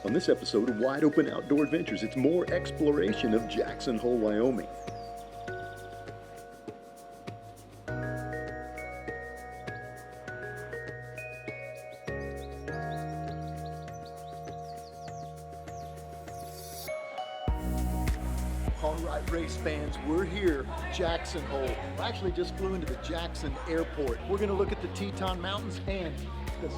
On this episode of Wide Open Outdoor Adventures, it's more exploration of Jackson Hole, Wyoming. All right, race fans, we're here, Jackson Hole. I actually just flew into the Jackson Airport. We're gonna look at the Teton Mountains, and this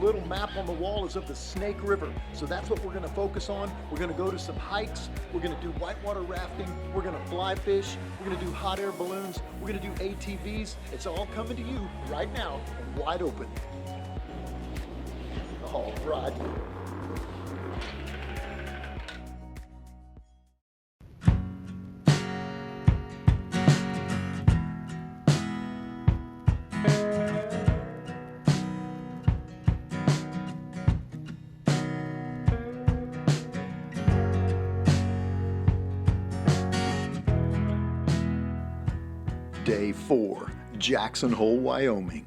little map on the wall is of the Snake River. So that's what we're gonna focus on. We're gonna go to some hikes. We're gonna do whitewater rafting. We're gonna fly fish. We're gonna do hot air balloons. We're gonna do ATVs. It's all coming to you right now, wide open. All right. Day 4, Jackson Hole, Wyoming.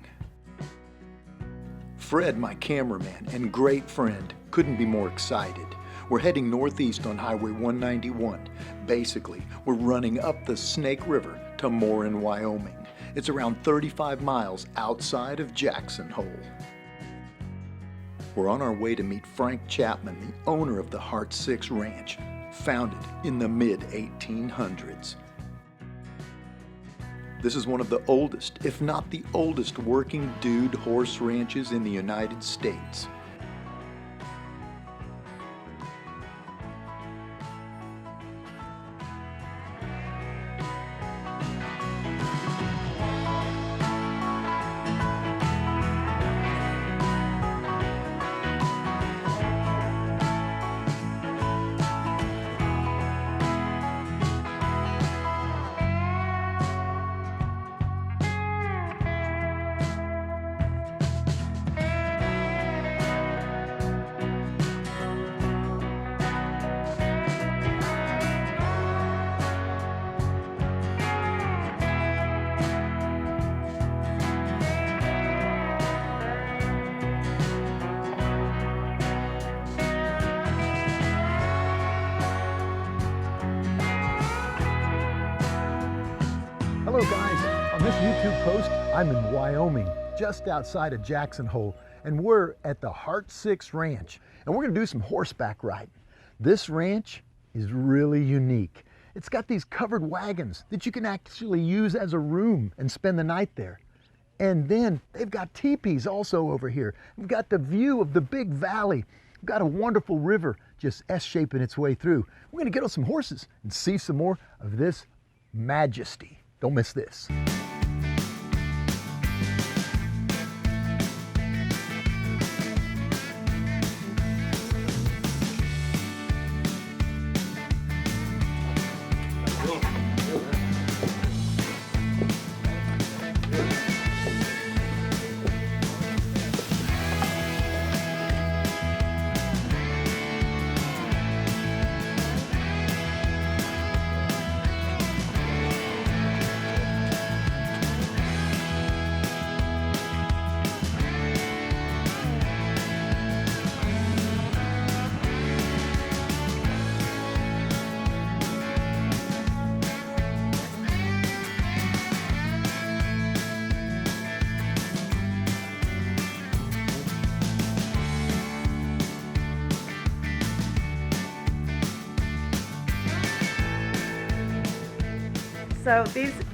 Fred, my cameraman and great friend, couldn't be more excited. We're heading northeast on Highway 191. Basically, we're running up the Snake River to Morin, Wyoming. It's around 35 miles outside of Jackson Hole. We're on our way to meet Frank Chapman, the owner of the Heart 6 Ranch, founded in the mid-1800s. This is one of the oldest, if not the oldest, working dude horse ranches in the United States. Hello guys, on this YouTube post, I'm in Wyoming, just outside of Jackson Hole, and we're at the Heart 6 Ranch, and we're gonna do some horseback riding. This ranch is really unique. It's got these covered wagons that you can actually use as a room and spend the night there. And then they've got teepees also over here. We've got the view of the big valley. We've got a wonderful river just S-shaping its way through. We're gonna get on some horses and see some more of this majesty. Don't miss this. So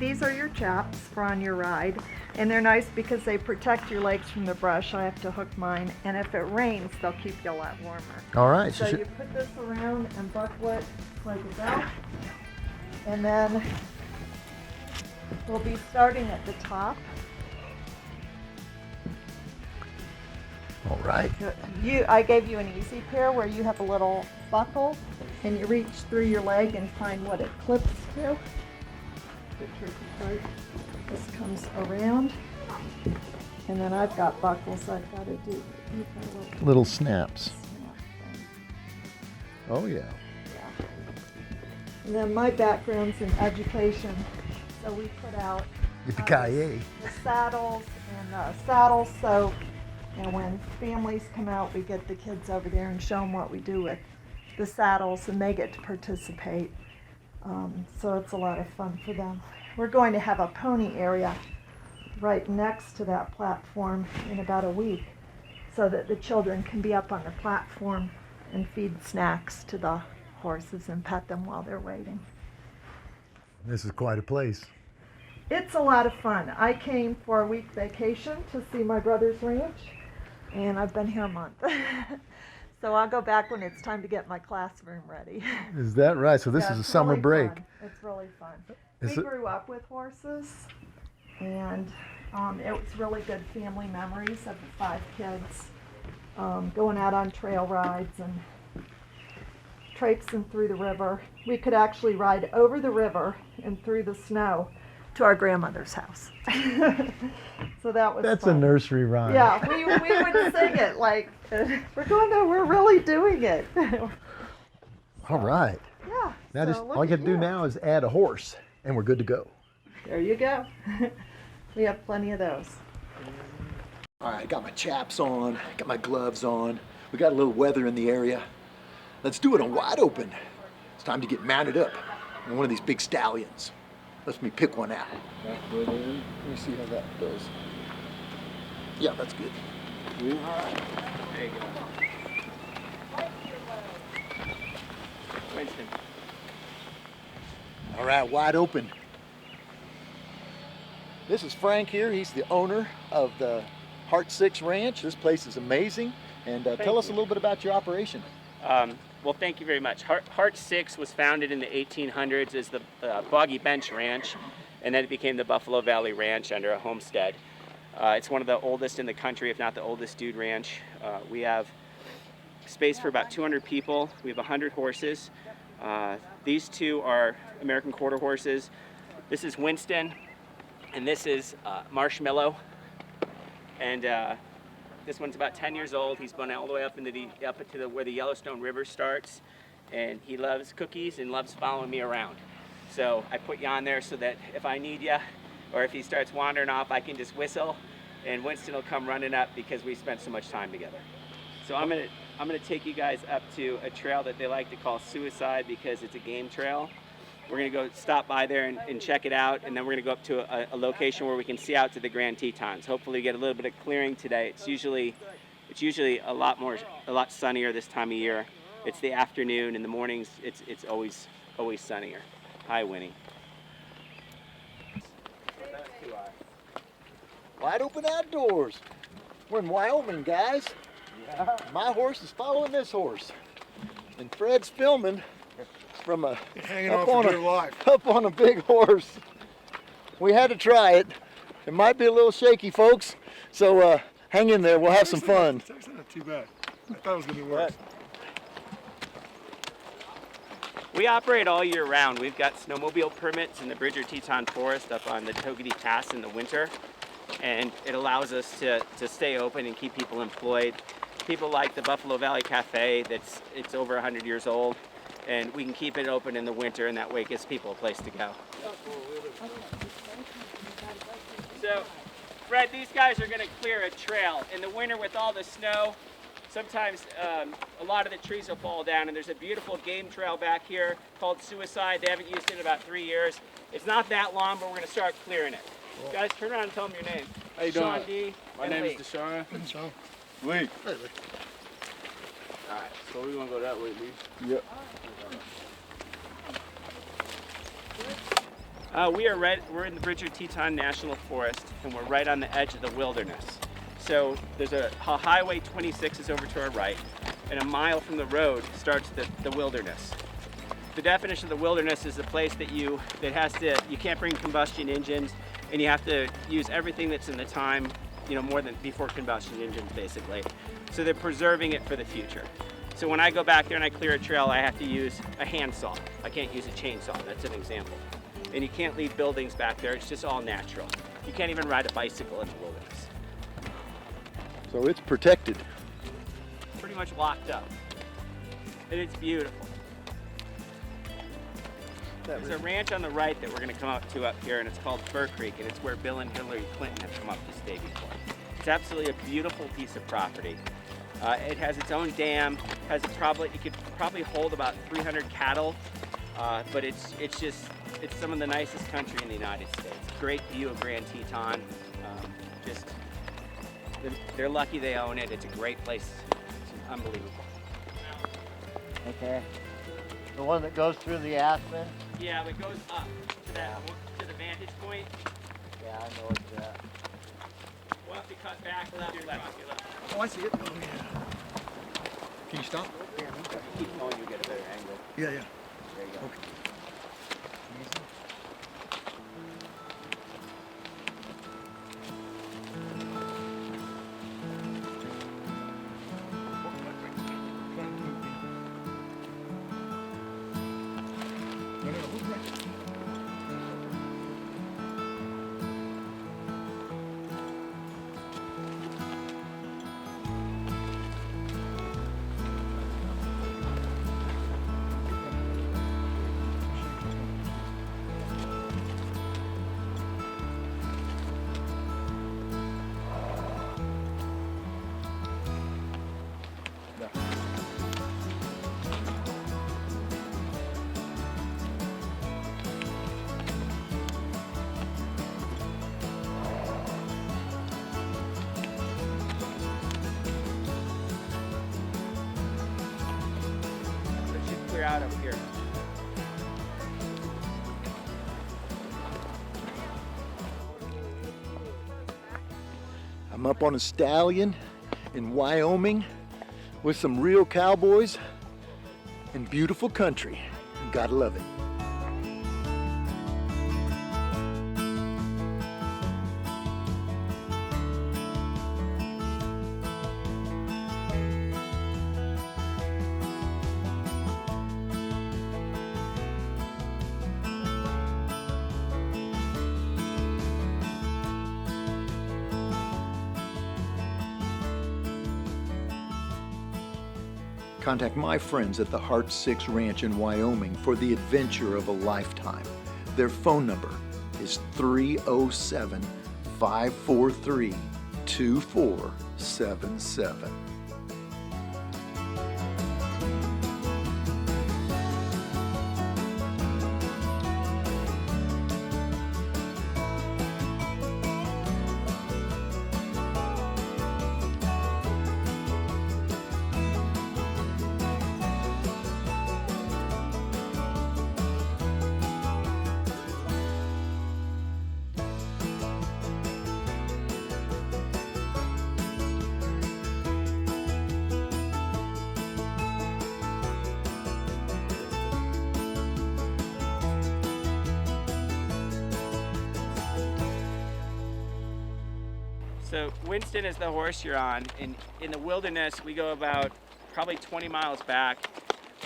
these are your chaps for on your ride, and they're nice because they protect your legs from the brush. I have to hook mine, and if it rains, they'll keep you a lot warmer. All right. So you put this around and buckle it like a belt, and then we'll be starting at the top. All right. I gave you an easy pair where you have a little buckle, and you reach through your leg and find what it clips to. The tricky part. This comes around, and then I've got buckles I've got to do. Little snaps. Oh yeah. And then my background's in education, so we put out Yippee-ki-yay. the saddles and saddles. So And when families come out, we get the kids over there and show them what we do with the saddles, and they get to participate. So it's a lot of fun for them. We're going to have a pony area right next to that platform in about a week, so that the children can be up on the platform and feed snacks to the horses and pet them while they're waiting. This is quite a place. It's a lot of fun. I came for a week vacation to see my brother's ranch, and I've been here a month. So I'll go back when it's time to get my classroom ready. Is that right? So this Yeah, is a it's summer really break. fun. It's really fun. Is We it- grew up with horses, and it was really good family memories of the 5 kids going out on trail rides and traipsing through the river. We could actually ride over the river and through the snow to our grandmother's house. So that was That's fun. a nursery rhyme. Yeah, we would sing it like, we're really doing it. All right. Yeah. Now so just look all you at have to do now is add a horse, and we're good to go. There you go. We have plenty of those. All right, I got my chaps on, got my gloves on. We got a little weather in the area. Let's do it on wide open. It's time to get mounted up on one of these big stallions. Let me pick one out. Let me see how that does. Yeah, that's good. There you go. Winston. All right, wide open. This is Frank here. He's the owner of the Heart 6 Ranch. This place is amazing. And tell us a little bit about your operation. Well, thank you very much. Heart 6 was founded in the 1800s as the Boggy Bench Ranch, and then it became the Buffalo Valley Ranch under a homestead. It's one of the oldest in the country, if not the oldest dude ranch. We have space for about 200 people. We have 100 horses. These 2 are American quarter horses. This is Winston, and this is Marshmallow. And this one's about 10 years old. He's been all the way up into where the Yellowstone River starts, and he loves cookies and loves following me around. So I put you on there so that if I need you, or if he starts wandering off, I can just whistle, and Winston will come running up because we spent so much time together. So I'm gonna take you guys up to a trail that they like to call Suicide because it's a game trail. We're gonna go stop by there and check it out, and then we're gonna go up to a location where we can see out to the Grand Tetons. Hopefully get a little bit of clearing today. It's usually a lot sunnier this time of year. It's the afternoon. In the mornings, it's always sunnier. Hi, Winnie. Wide open outdoors. We're in Wyoming, guys. Yeah. My horse is following this horse. And Fred's filming from Hanging on for dear life. up on a big horse. We had to try it. It might be a little shaky, folks. So hang in there. We'll have some fun. It's actually not too bad. I thought it was going to be worse. We operate all year round. We've got snowmobile permits in the Bridger Teton Forest up on the Togety Pass in the winter, and it allows us to stay open and keep people employed. People like the Buffalo Valley Cafe, it's over 100 years old, and we can keep it open in the winter, and that way it gives people a place to go. So, Fred, these guys are going to clear a trail. In the winter with all the snow, sometimes a lot of the trees will fall down, and there's a beautiful game trail back here called Suicide. They haven't used it in about 3 years. It's not that long, but we're going to start clearing it. Cool. Guys, turn around and tell them your name. How you doing? Sean D. My name is Deshara. So, Lee. hey, Lee. Alright, so we gonna go that way, Lee? Yep. We're in the Bridger Teton National Forest, and we're right on the edge of the wilderness. So there's a highway 26 is over to our right, and a mile from the road starts the wilderness. The definition of the wilderness is a place that you can't bring combustion engines, and you have to use everything that's in the time, more than before combustion engines, basically. So they're preserving it for the future. So when I go back there and I clear a trail, I have to use a handsaw. I can't use a chainsaw. That's an example. And you can't leave buildings back there. It's just all natural. You can't even ride a bicycle in the wilderness. So it's protected. Pretty much locked up. And it's beautiful. There's a ranch on the right that we're going to come up to up here, and it's called Fur Creek, and it's where Bill and Hillary Clinton have come up to stay before. It's absolutely a beautiful piece of property. It has its own dam. It could probably hold about 300 cattle, but it's some of the nicest country in the United States. Great view of Grand Teton. They're lucky they own it. It's a great place. It's unbelievable. Okay. The one that goes through the aspen? Yeah, it goes up to the vantage point. Yeah, I know it's that. We'll have to cut back left, your left. Oh, I see it. Oh, yeah. Can you stop? Keep going, you get a better angle. Yeah, yeah. There you go. Okay. Out up here. I'm up on a stallion in Wyoming with some real cowboys and beautiful country. Gotta love it. Contact my friends at the Heart 6 Ranch in Wyoming for the adventure of a lifetime. Their phone number is 307-543-2477. So Winston is the horse you're on. In the wilderness, we go about probably 20 miles back,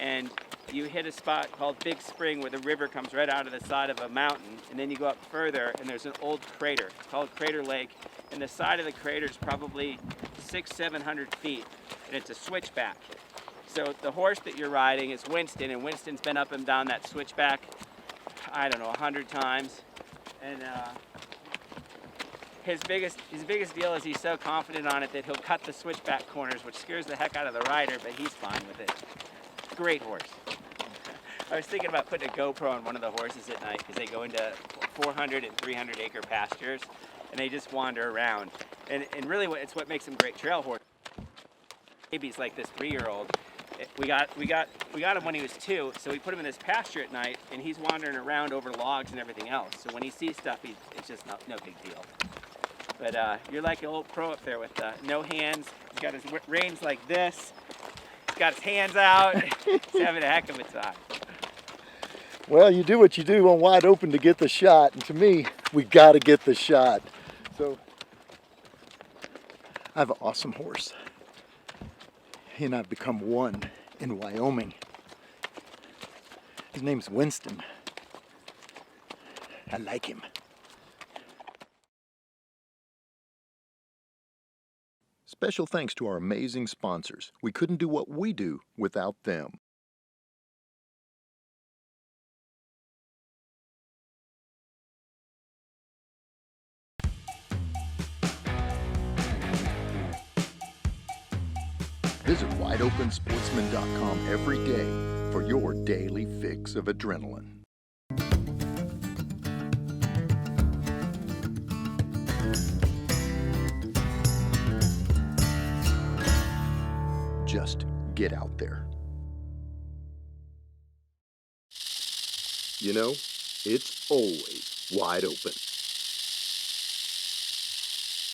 and you hit a spot called Big Spring where the river comes right out of the side of a mountain, and then you go up further and there's an old crater. It's called Crater Lake, and the side of the crater is probably 600-700 feet, and it's a switchback. So the horse that you're riding is Winston, and Winston's been up and down that switchback, I don't know, 100 times. And his biggest deal is he's so confident on it that he'll cut the switchback corners, which scares the heck out of the rider, but he's fine with it. Great horse. I was thinking about putting a GoPro on one of the horses at night because they go into 400 and 300 acre pastures and they just wander around. And really it's what makes them great trail horses. Babies like this 3-year-old. We got him when he was 2, so we put him in this pasture at night and he's wandering around over logs and everything else. So when he sees stuff, it's just no big deal. But you're like a little pro up there with no hands. He's got his reins like this. He's got his hands out. He's having a heck of a time. Well, you do what you do on wide open to get the shot, and to me, we got to get the shot. So I have an awesome horse. He and I've become one in Wyoming. His name's Winston. I like him. Special thanks to our amazing sponsors. We couldn't do what we do without them. Visit wideopensportsman.com every day for your daily fix of adrenaline. Just get out there. You know, it's always wide open.